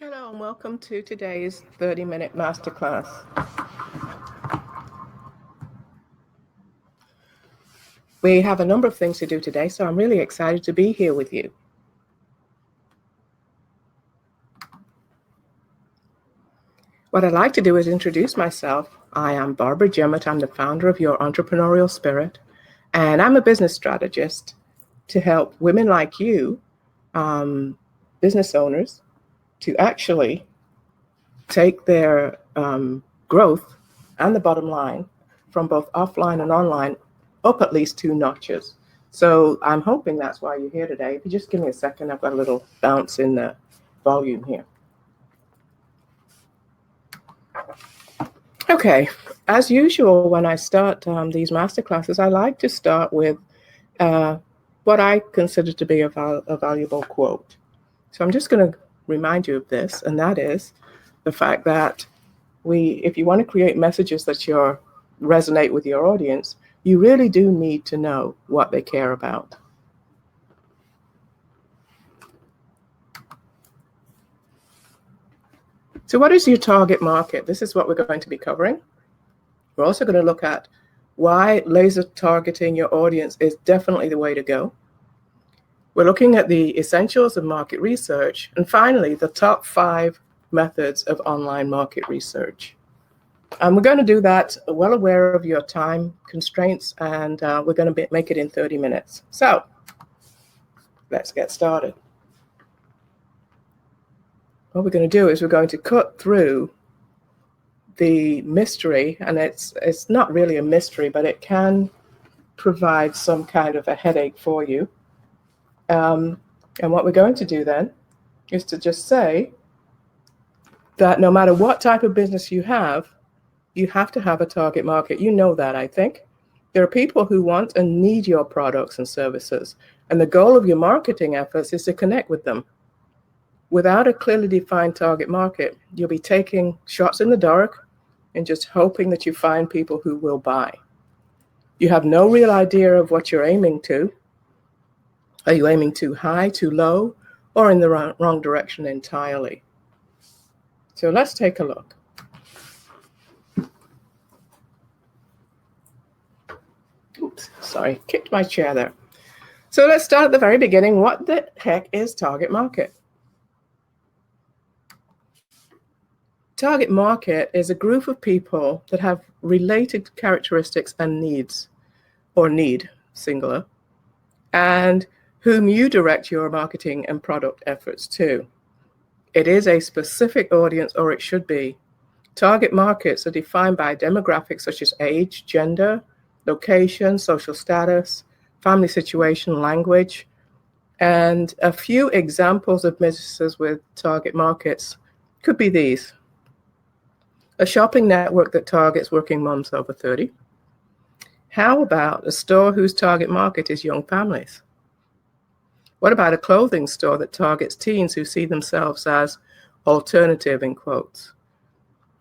Hello and welcome to today's 30-minute masterclass. We have a number of things to do today, so I'm really excited to be here with you. What I'd like to do is introduce myself. I am Barbara Jemmett. I'm the founder of Your Entrepreneurial Spirit, and I'm a business strategist to help women like you, business owners, to actually take their growth and the bottom line from both offline and online up at least 2 notches. So I'm hoping that's why you're here today. If you just give me a second, I've got a little bounce in the volume here. Okay, as usual, when I start these masterclasses, I like to start with what I consider to be a valuable quote. So I'm just going to remind you of this, and that is the fact that if you want to create messages that resonate with your audience, you really do need to know what they care about. So what is your target market? This is what we're going to be covering. We're also going to look at why laser targeting your audience is definitely the way to go. We're looking at the essentials of market research, and finally, the top 5 methods of online market research. And we're going to do that well aware of your time constraints, and we're going to make it in 30 minutes. So let's get started. What we're going to do is we're going to cut through the mystery, and it's not really a mystery, but it can provide some kind of a headache for you. And what we're going to do then is to just say that no matter what type of business you have to have a target market. You know that, I think. There are people who want and need your products and services, and the goal of your marketing efforts is to connect with them. Without a clearly defined target market, you'll be taking shots in the dark and just hoping that you find people who will buy. You have no real idea of what you're aiming to. Are you aiming too high, too low, or in the wrong direction entirely? So let's take a look. Oops, sorry, kicked my chair there. So let's start at the very beginning. What the heck is target market? Target market is a group of people that have related characteristics and needs, or need, singular, and whom you direct your marketing and product efforts to. It is a specific audience, or it should be. Target markets are defined by demographics such as age, gender, location, social status, family situation, language, and a few examples of businesses with target markets could be these. A shopping network that targets working moms over 30. How about a store whose target market is young families? What about a clothing store that targets teens who see themselves as alternative, in quotes?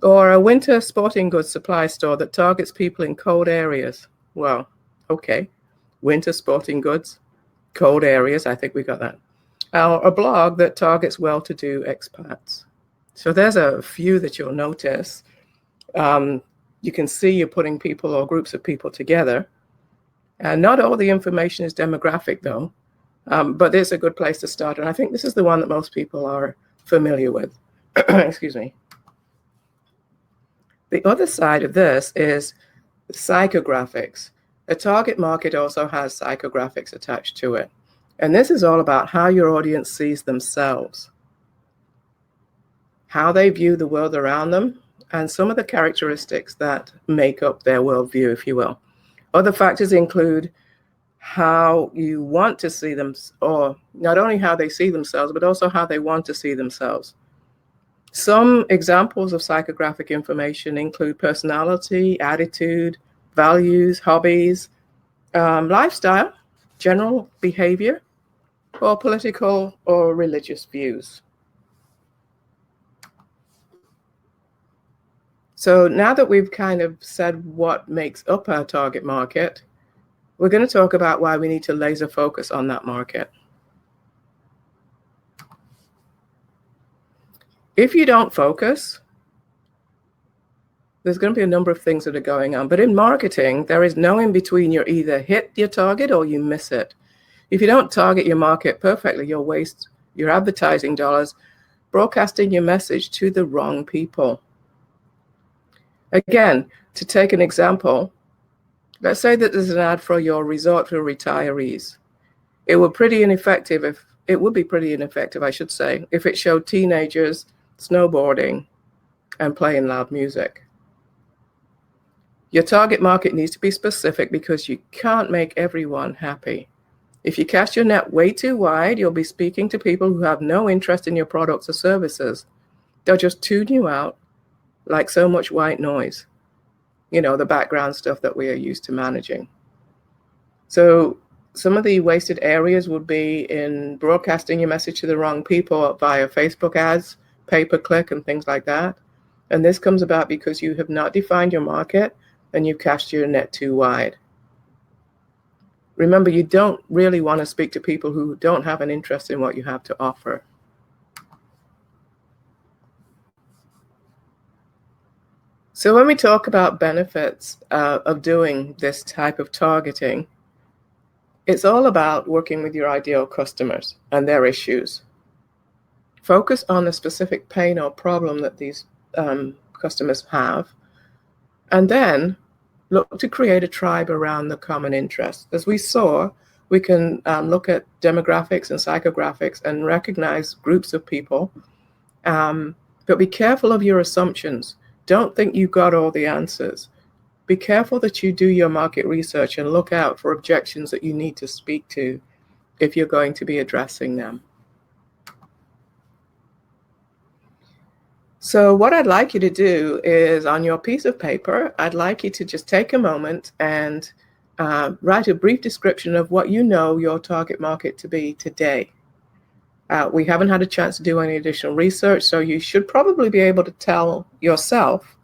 Or a winter sporting goods supply store that targets people in cold areas? Well, okay, winter sporting goods, cold areas, I think we got that. Or a blog that targets well-to-do expats. So there's a few that you'll notice. You can see you're putting people or groups of people together. And not all the information is demographic, though, but it's a good place to start. And I think this is the one that most people are familiar with. Excuse me. The other side of this is psychographics. A target market also has psychographics attached to it. And this is all about how your audience sees themselves, how they view the world around them, and some of the characteristics that make up their worldview, if you will. Other factors include how you want to see them, or not only how they see themselves, but also how they want to see themselves. Some examples of psychographic information include personality, attitude, values, hobbies, lifestyle, general behavior, or political or religious views. So now that we've kind of said what makes up our target market, we're going to talk about why we need to laser focus on that market. If you don't focus, there's going to be a number of things that are going on. But in marketing, there is no in between. You either hit your target or you miss it. If you don't target your market perfectly, you'll waste your advertising dollars broadcasting your message to the wrong people. Again, to take an example, let's say that there's an ad for your resort for retirees. It would be pretty ineffective, I should say, if it showed teenagers snowboarding and playing loud music. Your target market needs to be specific because you can't make everyone happy. If you cast your net way too wide, you'll be speaking to people who have no interest in your products or services. They'll just tune you out like so much white noise, the background stuff that we are used to managing. So some of the wasted areas would be in broadcasting your message to the wrong people via Facebook ads, pay-per-click, and things like that. And this comes about because you have not defined your market and you've cast your net too wide. Remember, you don't really want to speak to people who don't have an interest in what you have to offer. So when we talk about benefits of doing this type of targeting, it's all about working with your ideal customers and their issues. Focus on the specific pain or problem that these customers have, and then look to create a tribe around the common interest. As we saw, we can look at demographics and psychographics and recognize groups of people, but be careful of your assumptions. Don't think you've got all the answers. Be careful that you do your market research and look out for objections that you need to speak to if you're going to be addressing them. So what I'd like you to do is, on your piece of paper, I'd like you to just take a moment and write a brief description of what you know your target market to be today. We haven't had a chance to do any additional research, so you should probably be able to tell yourself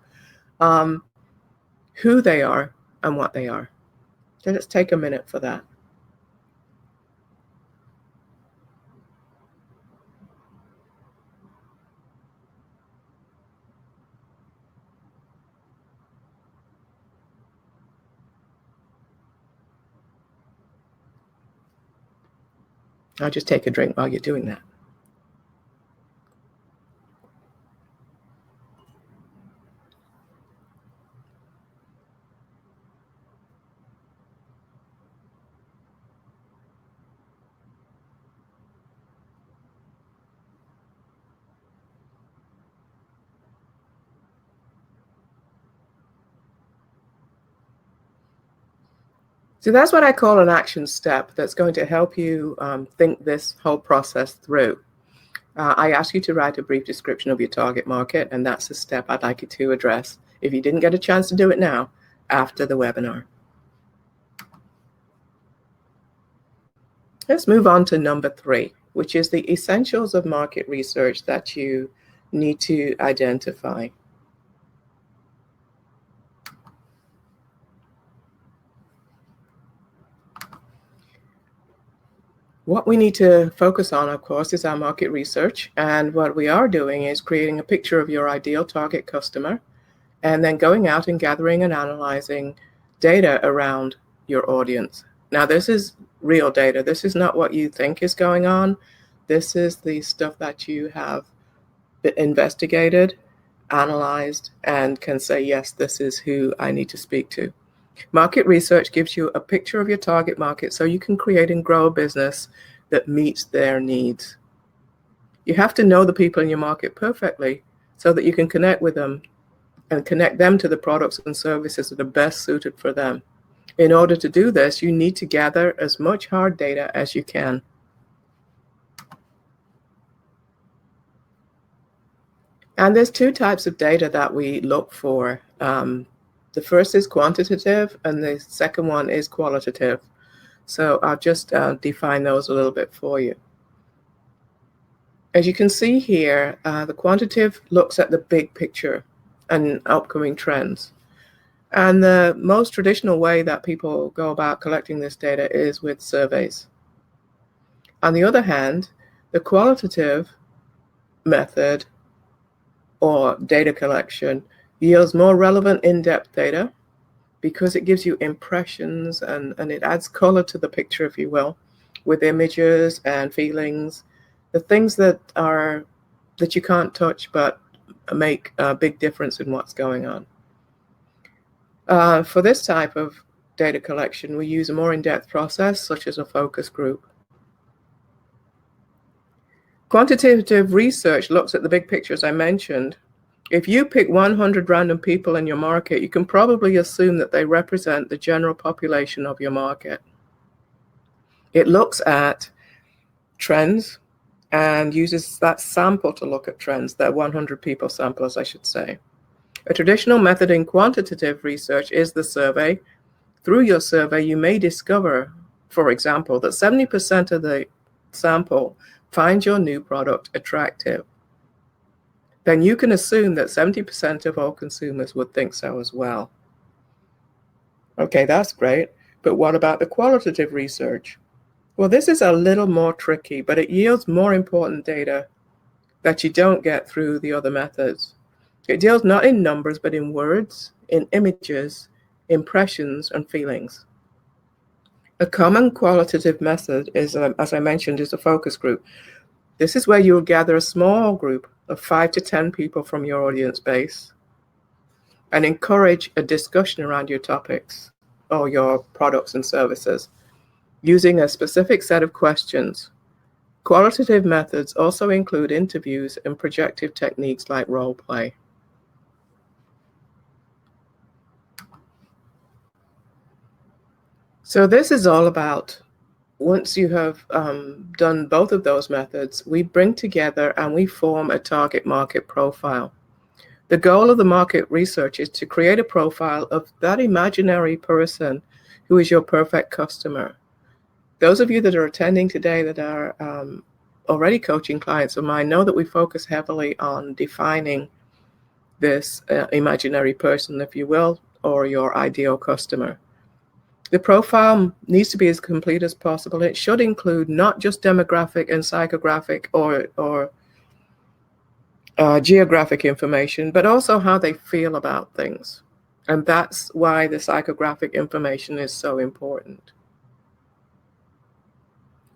who they are and what they are. So let's take a minute for that. I'll just take a drink while you're doing that. So that's what I call an action step that's going to help you think this whole process through. I ask you to write a brief description of your target market, and that's the step I'd like you to address, if you didn't get a chance to do it now, after the webinar. Let's move on to number 3, which is the essentials of market research that you need to identify. What we need to focus on, of course, is our market research. And what we are doing is creating a picture of your ideal target customer, and then going out and gathering and analyzing data around your audience. Now, this is real data. This is not what you think is going on. This is the stuff that you have investigated, analyzed, and can say, yes, this is who I need to speak to. Market research gives you a picture of your target market so you can create and grow a business that meets their needs. You have to know the people in your market perfectly so that you can connect with them and connect them to the products and services that are best suited for them. In order to do this, you need to gather as much hard data as you can. And there's 2 types of data that we look for. The first is quantitative, and the second one is qualitative. So I'll just define those a little bit for you. As you can see here, the quantitative looks at the big picture and upcoming trends. And the most traditional way that people go about collecting this data is with surveys. On the other hand, the qualitative method or data collection yields more relevant, in-depth data because it gives you impressions and it adds color to the picture, if you will, with images and feelings, the things that you can't touch but make a big difference in what's going on. For this type of data collection, we use a more in-depth process, such as a focus group. Quantitative research looks at the big picture, as I mentioned. If you pick 100 random people in your market, you can probably assume that they represent the general population of your market. It looks at trends and uses that sample to look at trends, that 100 people sample, as I should say. A traditional method in quantitative research is the survey. Through your survey, you may discover, for example, that 70% of the sample find your new product attractive. Then you can assume that 70% of all consumers would think so as well. Okay, that's great. But what about the qualitative research? Well, this is a little more tricky, but it yields more important data that you don't get through the other methods. It deals not in numbers, but in words, in images, impressions, and feelings. A common qualitative method is, as I mentioned, is a focus group. This is where you will gather a small group of 5 to 10 people from your audience base and encourage a discussion around your topics or your products and services using a specific set of questions. Qualitative methods also include interviews and projective techniques like role play. So this is all about, once you have done both of those methods, we bring together and we form a target market profile. The goal of the market research is to create a profile of that imaginary person who is your perfect customer. Those of you that are attending today that are already coaching clients of mine know that we focus heavily on defining this imaginary person, if you will, or your ideal customer. The profile needs to be as complete as possible. It should include not just demographic and psychographic or geographic information, but also how they feel about things. And that's why the psychographic information is so important.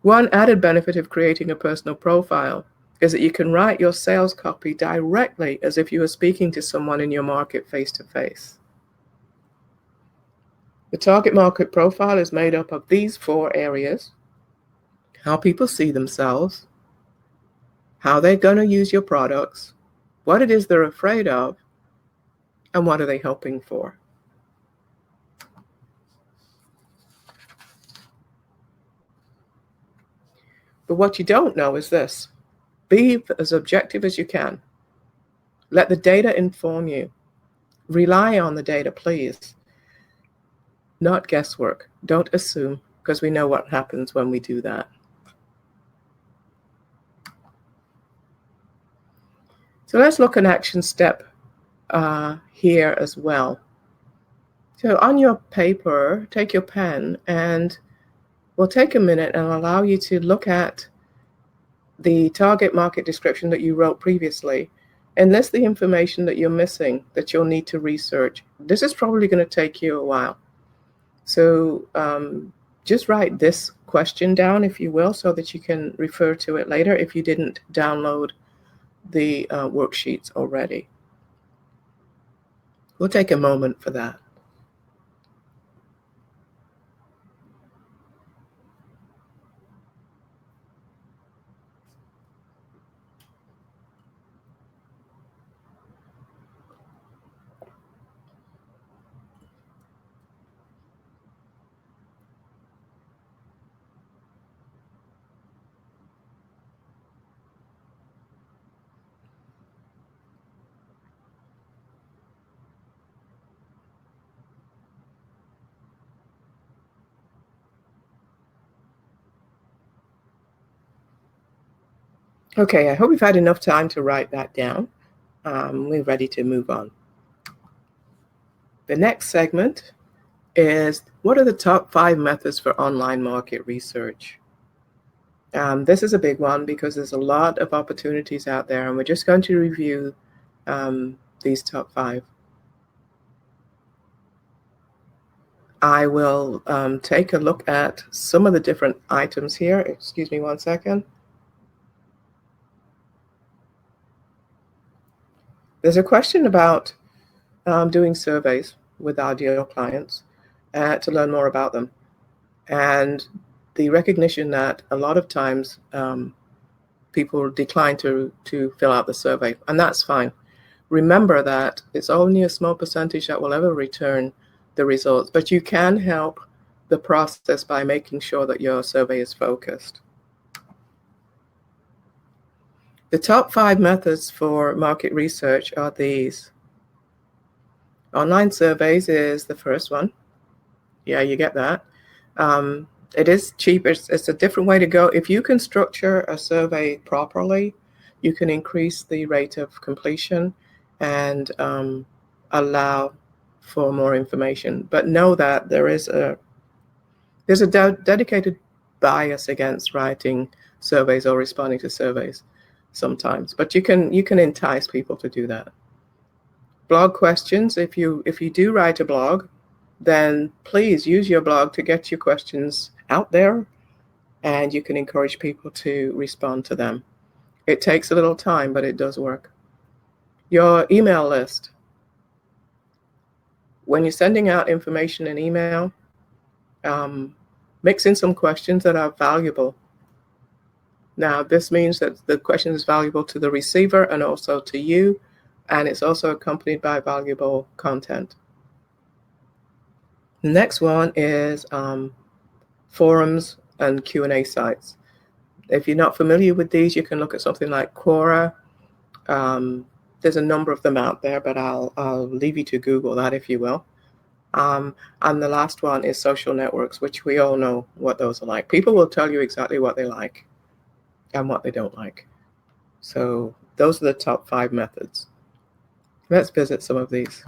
One added benefit of creating a personal profile is that you can write your sales copy directly as if you were speaking to someone in your market face to face. The target market profile is made up of these 4 areas: how people see themselves, how they're going to use your products, what it is they're afraid of, and what are they hoping for. But what you don't know is this: be as objective as you can. Let the data inform you. Rely on the data, please. Not guesswork. Don't assume, because we know what happens when we do that. So let's look at action step here as well. So on your paper, take your pen, and we'll take a minute and allow you to look at the target market description that you wrote previously and list the information that you're missing that you'll need to research. This is probably going to take you a while. So just write this question down, if you will, so that you can refer to it later if you didn't download the worksheets already. We'll take a moment for that. Okay, I hope you've had enough time to write that down. We're ready to move on. The next segment is, what are the top 5 methods for online market research? This is a big one because there's a lot of opportunities out there, and we're just going to review these top 5. I will take a look at some of the different items here. Excuse me 1 second. There's a question about doing surveys with our ideal clients to learn more about them. And the recognition that a lot of times people decline to fill out the survey, and that's fine. Remember that it's only a small percentage that will ever return the results, but you can help the process by making sure that your survey is focused. The top 5 methods for market research are these. Online surveys is the first one. Yeah, you get that. It is cheap. It's a different way to go. If you can structure a survey properly, you can increase the rate of completion and allow for more information. But know that there's a dedicated bias against writing surveys or responding to surveys sometimes. But you can entice people to do that. Blog questions. If you do write a blog, then please use your blog to get your questions out there, and you can encourage people to respond to them. It takes a little time, but it does work. Your email list. When you're sending out information in email, mix in some questions that are valuable. Now, this means that the question is valuable to the receiver and also to you, and it's also accompanied by valuable content. The next one is forums and Q&A sites. If you're not familiar with these, you can look at something like Quora. There's a number of them out there, but I'll leave you to Google that, if you will. And the last one is social networks, which we all know what those are like. People will tell you exactly what they like and what they don't like. So those are the top 5 methods. Let's visit some of these.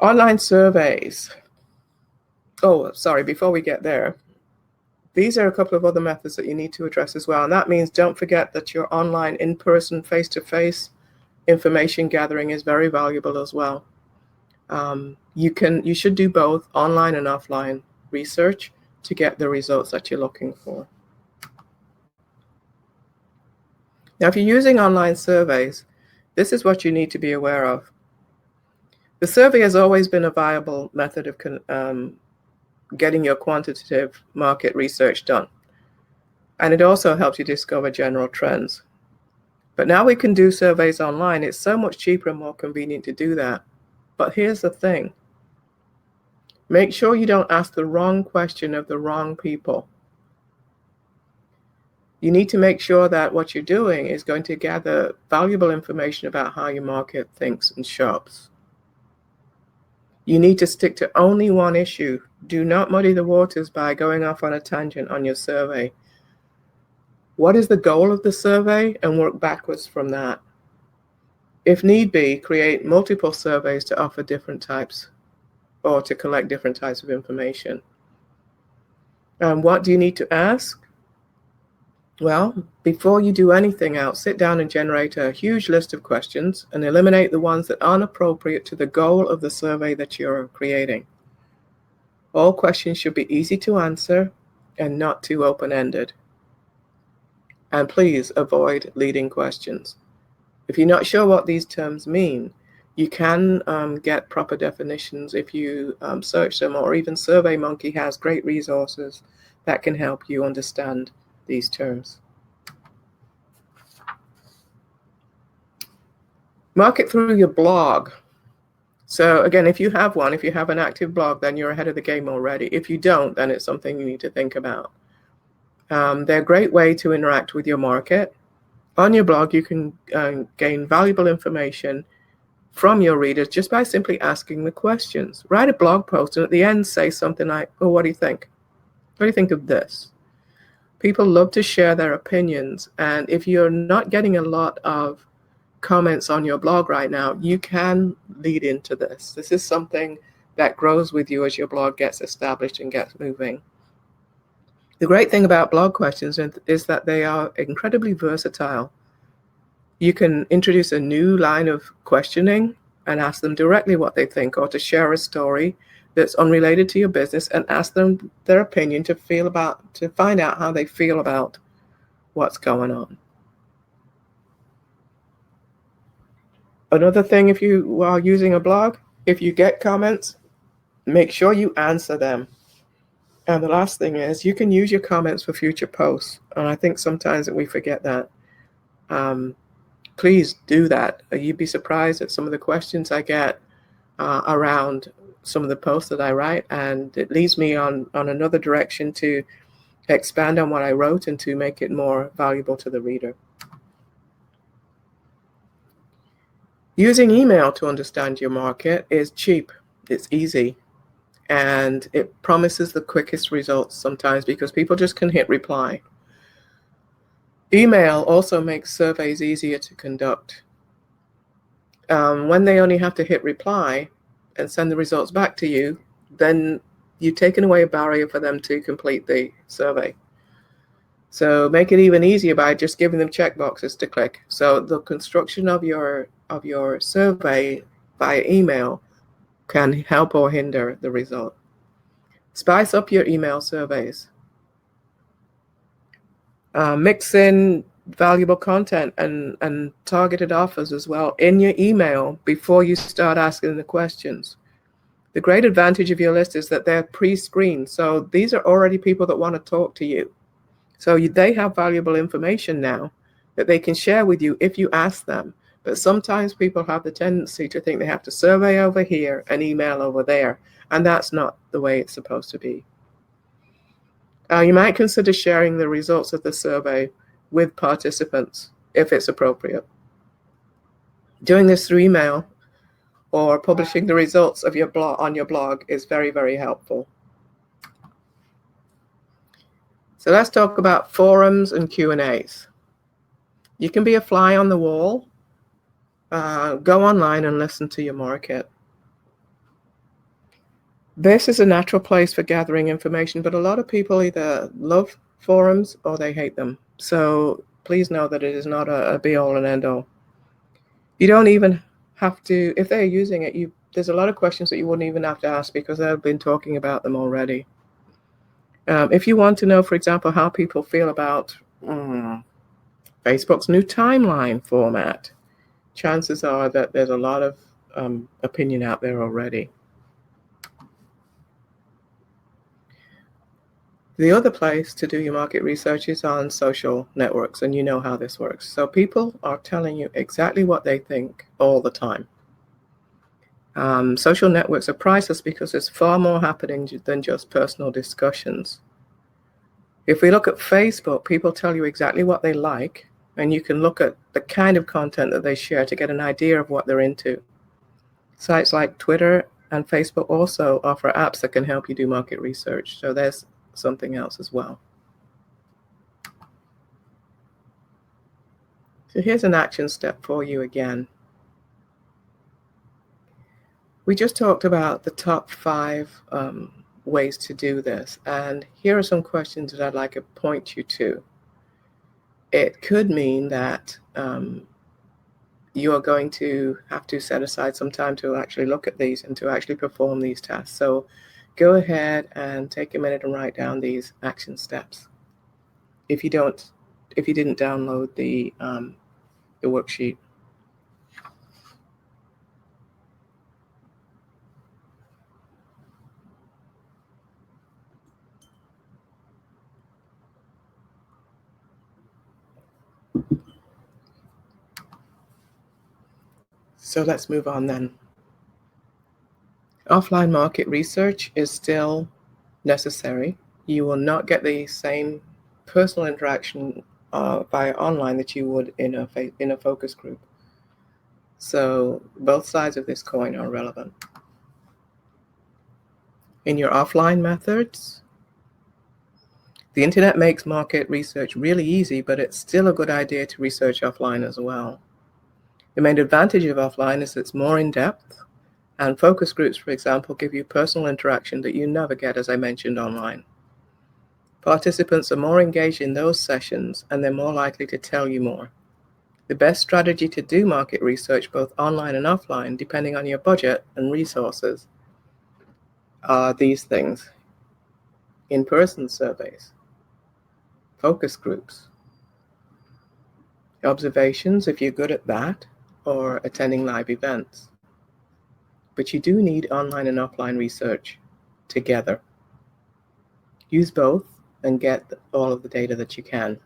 Online surveys. Oh, sorry, before we get there, these are a couple of other methods that you need to address as well. And that means don't forget that your online, in-person, face-to-face information gathering is very valuable as well. You should do both online and offline research to get the results that you're looking for. Now, if you're using online surveys, this is what you need to be aware of. The survey has always been a viable method of getting your quantitative market research done. And it also helps you discover general trends. But now we can do surveys online. It's so much cheaper and more convenient to do that. But here's the thing. Make sure you don't ask the wrong question of the wrong people. You need to make sure that what you're doing is going to gather valuable information about how your market thinks and shops. You need to stick to only one issue. Do not muddy the waters by going off on a tangent on your survey. What is the goal of the survey, and work backwards from that. If need be, create multiple surveys to offer different types or to collect different types of information. What do you need to ask? Well, before you do anything else, sit down and generate a huge list of questions and eliminate the ones that aren't appropriate to the goal of the survey that you're creating. All questions should be easy to answer and not too open-ended. And please avoid leading questions. If you're not sure what these terms mean, you can get proper definitions if you search them, or even SurveyMonkey has great resources that can help you understand these terms. Market through your blog. So again, if you have one, if you have an active blog, then you're ahead of the game already. If you don't, then it's something you need to think about. They're a great way to interact with your market. On your blog, you can gain valuable information from your readers just by simply asking the questions. Write a blog post and at the end say something like, oh, what do you think? What do you think of this? People love to share their opinions. And if you're not getting a lot of comments on your blog right now, you can lead into this. This is something that grows with you as your blog gets established and gets moving. The great thing about blog questions is that they are incredibly versatile. You can introduce a new line of questioning and ask them directly what they think, or to share a story that's unrelated to your business and ask them their opinion to find out how they feel about what's going on. Another thing, if you are using a blog, if you get comments, make sure you answer them. And the last thing is, you can use your comments for future posts. And I think sometimes that we forget that. Please do that. You'd be surprised at some of the questions I get around some of the posts that I write, and it leads me on another direction to expand on what I wrote and to make it more valuable to the reader. Using email to understand your market is cheap, it's easy, and it promises the quickest results sometimes because people just can hit reply. Email also makes surveys easier to conduct. When they only have to hit reply and send the results back to you, then you've taken away a barrier for them to complete the survey. So make it even easier by just giving them checkboxes to click. So the construction of your survey via email can help or hinder the result. Spice up your email surveys. Mix in valuable content and targeted offers as well in your email before you start asking the questions. The great advantage of your list is that they're pre-screened. So these are already people that want to talk to you. So they have valuable information now that they can share with you if you ask them. But sometimes people have the tendency to think they have to survey over here and email over there. And that's not the way it's supposed to be. You might consider sharing the results of the survey with participants if it's appropriate. Doing this through email or publishing the results of your blog on your blog is very, very helpful. So let's talk about forums and Q&As. You can be a fly on the wall. Go online and listen to your market. This is a natural place for gathering information, but a lot of people either love forums or they hate them. So please know that it is not a be-all and end-all. You don't even have to, if they're using it, there's a lot of questions that you wouldn't even have to ask because they've been talking about them already. If you want to know, for example, how people feel about Facebook's new timeline format, chances are that there's a lot of opinion out there already. The other place to do your market research is on social networks, and you know how this works. So people are telling you exactly what they think all the time. Social networks are priceless because there's far more happening than just personal discussions. If we look at Facebook, people tell you exactly what they like, and you can look at the kind of content that they share to get an idea of what they're into. Sites like Twitter and Facebook also offer apps that can help you do market research. So there's something else as well. So here's an action step for you again. We just talked about the top 5 ways to do this, and here are some questions that I'd like to point you to. It could mean that you are going to have to set aside some time to actually look at these and to actually perform these tasks. So go ahead and take a minute and write down these action steps. If you didn't download the worksheet. So let's move on then. Offline market research is still necessary. You will not get the same personal interaction via online that you would in a focus group. So both sides of this coin are relevant. In your offline methods, the internet makes market research really easy, but it's still a good idea to research offline as well. The main advantage of offline is it's more in-depth, and focus groups, for example, give you personal interaction that you never get, as I mentioned, online. Participants are more engaged in those sessions and they're more likely to tell you more. The best strategy to do market research, both online and offline, depending on your budget and resources, are these things: in-person surveys, focus groups, observations if you're good at that, or attending live events. But you do need online and offline research together. Use both and get all of the data that you can.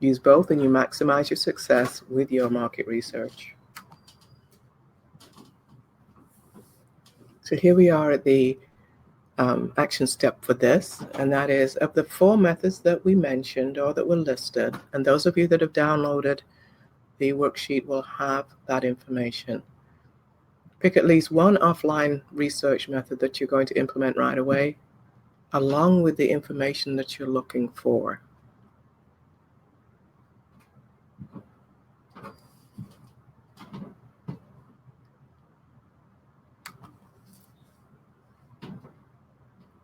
Use both and you maximize your success with your market research. So here we are at the action step for this, and that is, of the 4 methods that we mentioned or that were listed, and those of you that have downloaded the worksheet will have that information. Pick at least one offline research method that you're going to implement right away, along with the information that you're looking for.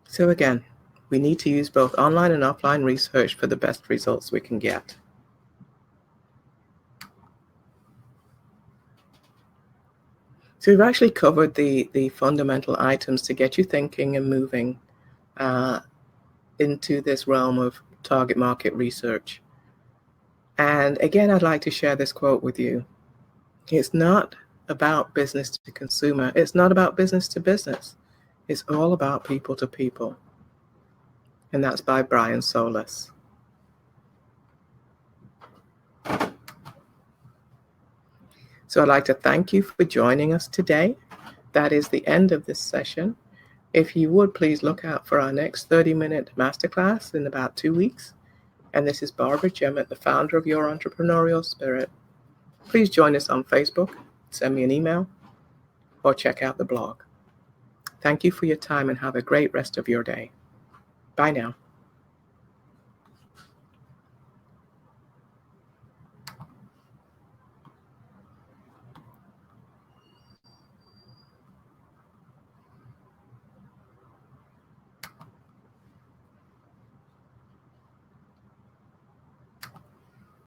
So again, we need to use both online and offline research for the best results we can get. So we've actually covered the fundamental items to get you thinking and moving into this realm of target market research. And again, I'd like to share this quote with you. It's not about business to consumer. It's not about business to business. It's all about people to people. And that's by Brian Solis. So I'd like to thank you for joining us today. That is the end of this session. If you would, please look out for our next 30-minute masterclass in about 2 weeks. And this is Barbara Jemmett, the founder of Your Entrepreneurial Spirit. Please join us on Facebook, send me an email, or check out the blog. Thank you for your time and have a great rest of your day. Bye now.